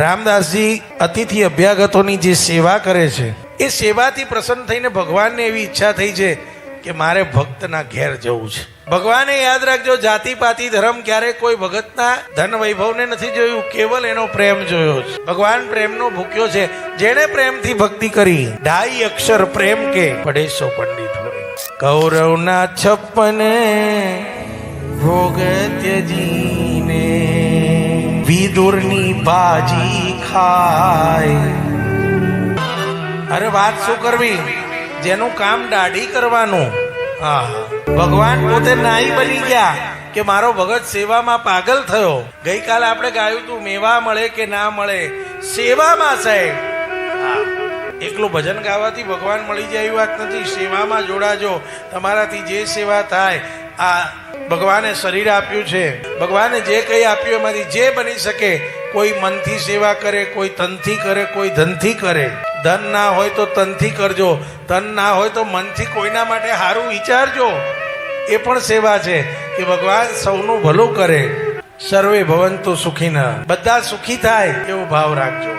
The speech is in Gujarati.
રામદાસજી અતિથિ અભ્યાગતોની જે સેવા કરે છે એ સેવાથી પ્રસન્ન થઈને ભગવાનને એવી ઈચ્છા થઈ છે કે મારે ભક્તના ઘેર જવું છે. ભગવાને યાદ રાખજો, જાતિ પાતિ ધર્મ ક્યારે કોઈ ભગતના ધન વૈભવને નથી જોયું, કેવલ એનો પ્રેમ જોયો છે. ભગવાન પ્રેમનો ભૂખ્યો છે. જેણે પ્રેમથી ભક્તિ કરી, 2.5 અક્ષર પ્રેમ કે પડે સો પંડિત હોય. કૌરવના 56 ભોગ ત્યજીને વિદુરની ભાજી ખાય. અરે વાત શું કરવી, જેનું કામ દાઢી કરવાનું. ભગવાન પોતે નાઈ બની ગયા કે મારો ભગત સેવામાં પાગલ થયો. ગઈકાલે આપણે ગાયું તું, મેવા મળે કે ના મળે, સેવામાં સાહેબ. એકલું ભજન ગાવાથી ભગવાન મળી જાય એવી વાત નથી. સેવામાં જોડાજો, તમારાથી જે સેવા થાય. આ ભગવાને શરીર આપ્યું છે, ભગવાને જે કંઈ આપ્યું એમાંથી જે બની શકે. કોઈ મનથી સેવા કરે, કોઈ તનથી કરે, કોઈ ધનથી કરે. ધન ના હોય તો તનથી કરજો, તન ના હોય તો મનથી કોઈના માટે સારું વિચારજો. એ પણ સેવા છે કે ભગવાન સૌનું ભલું કરે. સર્વે ભવંતુ સુખીન, બધા સુખી થાય એવો ભાવ રાખજો.